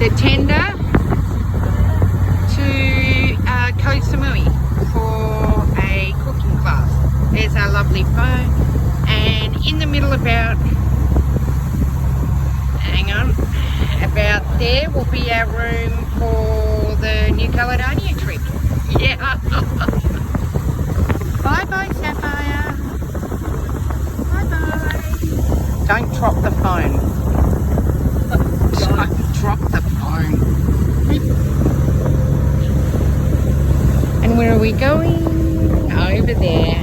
the tender to Koh Samui for a cooking class. There's our lovely phone, and in the middle about there will be our room for the New Caledonia trip. Yeah. Bye bye, Sapphire. Bye bye. Don't drop the phone. Don't drop the phone. And where are we going? Over there.